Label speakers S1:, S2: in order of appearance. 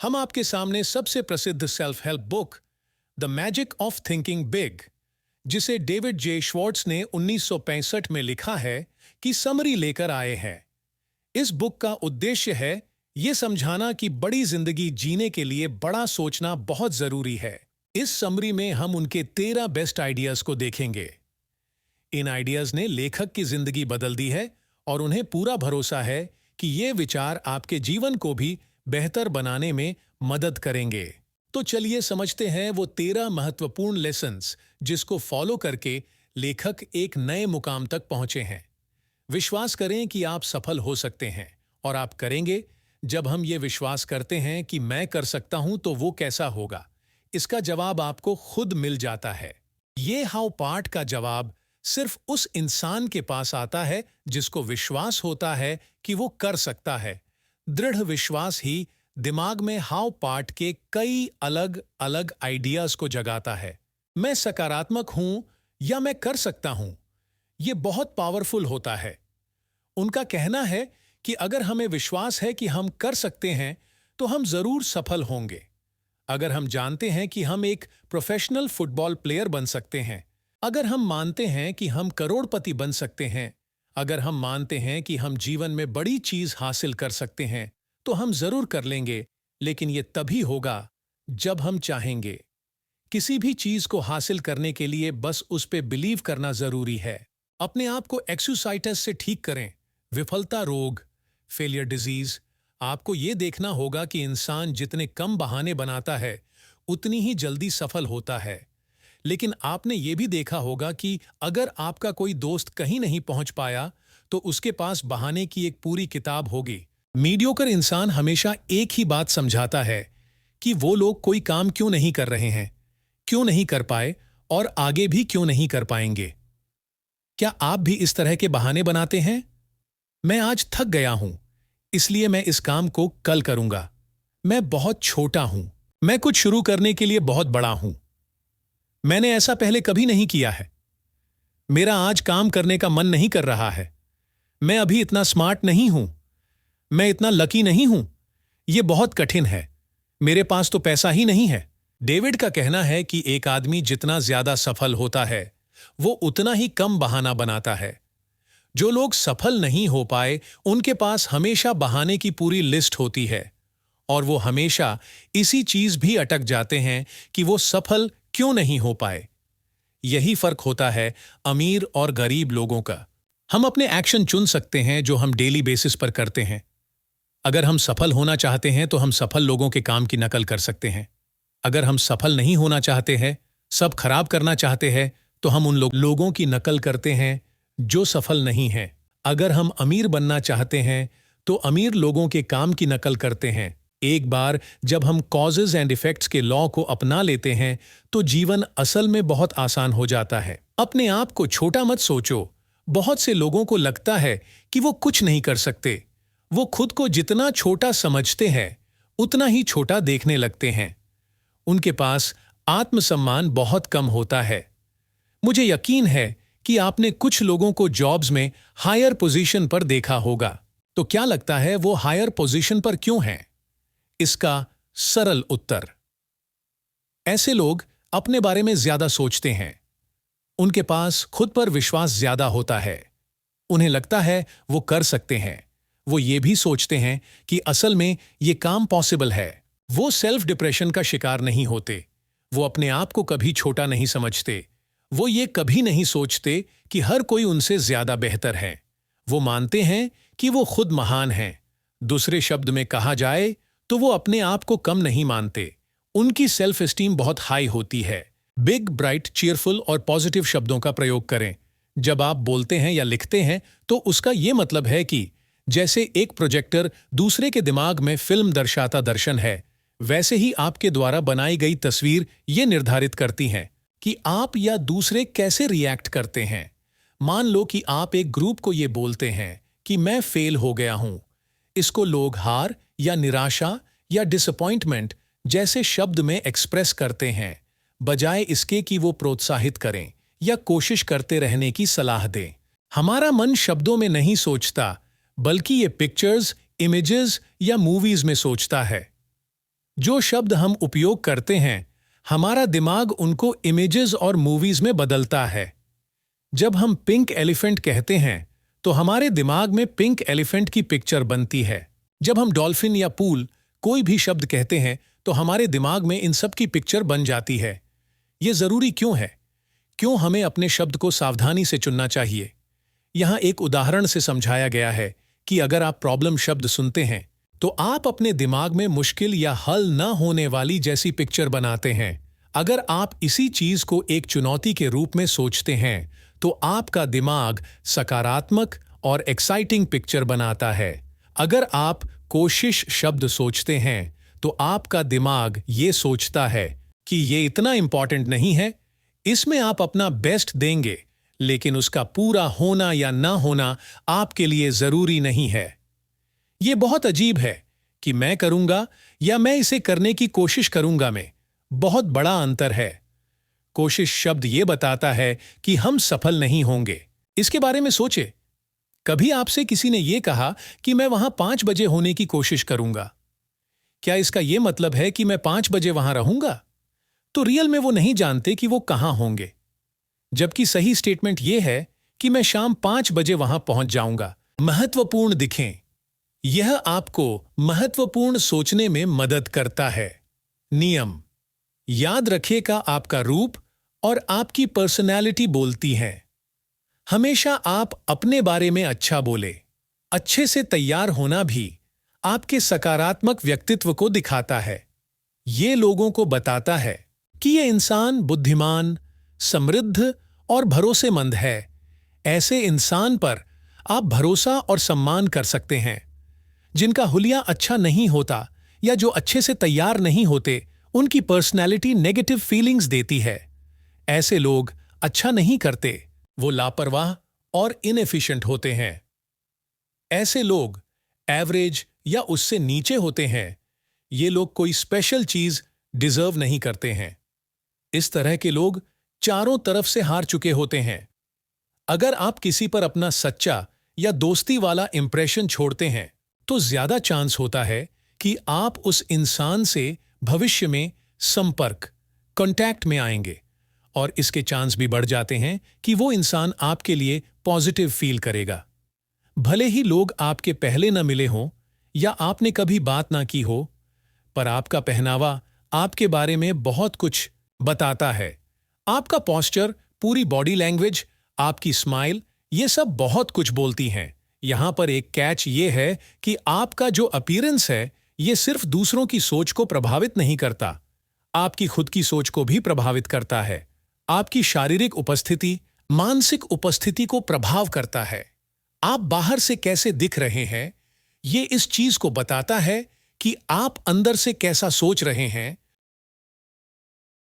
S1: हम आपके सामने सबसे प्रसिद्ध self help book the magic of thinking big, जिसे डेविड जे श्वार्ट्ज ने 1965 में लिखा है, की समरी लेकर आए हैं। इस बुक का उद्देश्य है ये समझाना कि बड़ी जिंदगी जीने के लिए बड़ा सोचना बहुत जरूरी है। इस समरी में हम उनके 13 बेस्ट आइडियाज को देखेंगे। इन आइडियाज ने लेखक की जिंदगी बदल दी है और उन्हें पूरा भरोसा है कि ये विचार आपके जीवन को भी बेहतर बनाने में मदद करेंगे। तो चलिए समझते हैं वो 13 महत्वपूर्ण लेसन्स जिसको फॉलो करके लेखक एक नए मुकाम तक पहुंचे हैं। विश्वास करें कि आप सफल हो सकते हैं, और आप करेंगे। जब हम ये विश्वास करते हैं कि मैं कर सकता हूं तो वो कैसा होगा, इसका जवाब आपको खुद मिल जाता है। ये हाउ पार्ट का जवाब सिर्फ उस इंसान के पास आता है जिसको विश्वास होता है कि वो कर सकता है। दृढ़ विश्वास ही दिमाग में हाउ पार्ट के कई अलग अलग आइडियाज को जगाता है। मैं सकारात्मक हूं या मैं कर सकता हूं, ये बहुत पावरफुल होता है। उनका कहना है कि अगर हमें विश्वास है कि हम कर सकते हैं तो हम जरूर सफल होंगे। अगर हम जानते हैं कि हम एक प्रोफेशनल फुटबॉल प्लेयर बन सकते हैं, अगर हम मानते हैं कि हम करोड़पति बन सकते हैं, अगर हम मानते हैं कि हम जीवन में बड़ी चीज हासिल कर सकते हैं, तो हम जरूर कर लेंगे। लेकिन ये तभी होगा जब हम चाहेंगे। किसी भी चीज को हासिल करने के लिए बस उस पे बिलीव करना जरूरी है। अपने आप को एक्सरसाइटिस से ठीक करें। विफलता रोग, फेलियर डिजीज। आपको ये देखना होगा कि इंसान जितने कम बहाने बनाता है उतनी ही जल्दी सफल होता है। लेकिन आपने ये भी देखा होगा कि अगर आपका कोई दोस्त कहीं नहीं पहुंच पाया तो उसके पास बहाने की एक पूरी किताब होगी। मीडियोकर इंसान हमेशा एक ही बात समझाता है कि वो लोग कोई काम क्यों नहीं कर रहे हैं, क्यों नहीं कर पाए और आगे भी क्यों नहीं कर पाएंगे। क्या आप भी इस तरह के बहाने बनाते हैं? मैं आज थक गया हूं, इसलिए मैं इस काम को कल करूंगा। मैं बहुत छोटा हूं, मैं कुछ शुरू करने के लिए बहुत बड़ा हूं। मैंने ऐसा पहले कभी नहीं किया है। मेरा आज काम करने का मन नहीं कर रहा है। मैं अभी इतना स्मार्ट नहीं हूं। मैं इतना लकी नहीं हूं। यह बहुत कठिन है। मेरे पास तो पैसा ही नहीं है। डेविड का कहना है कि एक आदमी जितना ज्यादा सफल होता है वो उतना ही कम बहाना बनाता है। जो लोग सफल नहीं हो पाए उनके पास हमेशा बहाने की पूरी लिस्ट होती है, और वो हमेशा इसी चीज भी अटक जाते हैं कि वो सफल क्यों नहीं हो पाए। यही फर्क होता है अमीर और गरीब लोगों का। हम अपने एक्शन चुन सकते हैं जो हम डेली बेसिस पर करते हैं। अगर हम सफल होना चाहते हैं तो हम सफल लोगों के काम की नकल कर सकते हैं। अगर हम सफल नहीं होना चाहते हैं, सब खराब करना चाहते हैं, तो हम उन लोगों की नकल करते हैं जो सफल नहीं हैं। अगर हम अमीर बनना चाहते हैं तो अमीर लोगों के काम की नकल करते हैं। एक बार जब हम कॉजेज एंड इफेक्ट्स के लॉ को अपना लेते हैं तो जीवन असल में बहुत आसान हो जाता है। अपने आप को छोटा मत सोचो। बहुत से लोगों को लगता है कि वो कुछ नहीं कर सकते। वो खुद को जितना छोटा समझते हैं उतना ही छोटा देखने लगते हैं। उनके पास आत्मसम्मान बहुत कम होता है। मुझे यकीन है कि आपने कुछ लोगों को जॉब्स में हायर पोजीशन पर देखा होगा। तो क्या लगता है वो हायर पोजीशन पर क्यों हैं? इसका सरल उत्तर, ऐसे लोग अपने बारे में ज्यादा सोचते हैं। उनके पास खुद पर विश्वास ज्यादा होता है। उन्हें लगता है वो कर सकते हैं। वो ये भी सोचते हैं कि असल में ये काम पॉसिबल है। वो सेल्फ डिप्रेशन का शिकार नहीं होते। वो अपने आप को कभी छोटा नहीं समझते। वो ये कभी नहीं सोचते कि हर कोई उनसे ज्यादा बेहतर है। वो मानते हैं कि वो खुद महान हैं। दूसरे शब्द में कहा जाए तो वो अपने आप को कम नहीं मानते। उनकी सेल्फ एस्टीम बहुत हाई होती है। बिग, ब्राइट, चीयरफुल और पॉजिटिव शब्दों का प्रयोग करें जब आप बोलते हैं या लिखते हैं, तो उसका ये मतलब है कि जैसे एक प्रोजेक्टर दूसरे के दिमाग में फिल्म दर्शाता दर्शन है, वैसे ही आपके द्वारा बनाई गई तस्वीर ये निर्धारित करती हैं कि आप या दूसरे कैसे रिएक्ट करते हैं। मान लो कि आप एक ग्रुप को ये बोलते हैं कि मैं फेल हो गया हूं। इसको लोग हार या निराशा या डिसअपॉइंटमेंट जैसे शब्द में एक्सप्रेस करते हैं, बजाय इसके कि वो प्रोत्साहित करें या कोशिश करते रहने की सलाह दें। हमारा मन शब्दों में नहीं सोचता, बल्कि ये पिक्चर्स, इमेजेस या मूवीज में सोचता है। जो शब्द हम उपयोग करते हैं, हमारा दिमाग उनको इमेजेस और मूवीज में बदलता है। जब हम पिंक एलिफेंट कहते हैं, तो हमारे दिमाग में पिंक एलिफेंट की पिक्चर बनती है। जब हम डॉल्फिन या पूल कोई भी शब्द कहते हैं, तो हमारे दिमाग में इन सब की पिक्चर बन जाती है। ये जरूरी क्यों है? क्यों हमें अपने शब्द को सावधानी से चुनना चाहिए? यहाँ एक उदाहरण से समझाया गया है कि अगर आप प्रॉब्लम शब्द सुनते हैं, तो आप अपने दिमाग में मुश्किल या हल न होने वाली जैसी पिक्चर बनाते हैं। अगर आप इसी चीज को एक चुनौती के रूप में सोचते हैं, तो आपका दिमाग सकारात्मक और एक्साइटिंग पिक्चर बनाता है। अगर आप कोशिश शब्द सोचते हैं, तो आपका दिमाग ये सोचता है कि ये इतना इंपॉर्टेंट नहीं है, इसमें आप अपना बेस्ट देंगे, लेकिन उसका पूरा होना या ना होना आपके लिए जरूरी नहीं है। ये बहुत अजीब है कि मैं करूंगा या मैं इसे करने की कोशिश करूंगा में बहुत बड़ा अंतर है। कोशिश शब्द ये बताता है कि हम सफल नहीं होंगे। इसके बारे में सोचे, कभी आपसे किसी ने यह कहा कि मैं वहां 5 बजे होने की कोशिश करूंगा। क्या इसका यह मतलब है कि मैं 5 बजे वहां रहूंगा? तो रियल में वो नहीं जानते कि वो कहां होंगे। जबकि सही स्टेटमेंट यह है कि मैं शाम 5 बजे वहां पहुंच जाऊंगा। महत्वपूर्ण दिखें। यह आपको महत्वपूर्ण सोचने में मदद करता है। नियम याद रखिएगा, आपका रूप और आपकी पर्सनैलिटी बोलती हैं। हमेशा आप अपने बारे में अच्छा बोले। अच्छे से तैयार होना भी आपके सकारात्मक व्यक्तित्व को दिखाता है। ये लोगों को बताता है कि ये इंसान बुद्धिमान, समृद्ध और भरोसेमंद है। ऐसे इंसान पर आप भरोसा और सम्मान कर सकते हैं। जिनका हुलिया अच्छा नहीं होता या जो अच्छे से तैयार नहीं होते, उनकी पर्सनैलिटी नेगेटिव फीलिंग्स देती है। ऐसे लोग अच्छा नहीं करते, वो लापरवाह और इनएफिशिएंट होते हैं। ऐसे लोग एवरेज या उससे नीचे होते हैं। ये लोग कोई स्पेशल चीज डिजर्व नहीं करते हैं। इस तरह के लोग चारों तरफ से हार चुके होते हैं। अगर आप किसी पर अपना सच्चा या दोस्ती वाला इंप्रेशन छोड़ते हैं, तो ज्यादा चांस होता है कि आप उस इंसान से भविष्य में कांटेक्ट में आएंगे, और इसके चांस भी बढ़ जाते हैं कि वो इंसान आपके लिए पॉजिटिव फील करेगा। भले ही लोग आपके पहले न मिले हों या आपने कभी बात ना की हो, पर आपका पहनावा आपके बारे में बहुत कुछ बताता है। आपका पोस्चर, पूरी बॉडी लैंग्वेज, आपकी स्माइल, ये सब बहुत कुछ बोलती हैं। यहां पर एक कैच ये है कि आपका जो अपीयरेंस है, ये सिर्फ दूसरों की सोच को प्रभावित नहीं करता, आपकी खुद की सोच को भी प्रभावित करता है। आपकी शारीरिक उपस्थिति मानसिक उपस्थिति को प्रभाव करता है। आप बाहर से कैसे दिख रहे हैं, ये इस चीज को बताता है कि आप अंदर से कैसा सोच रहे हैं।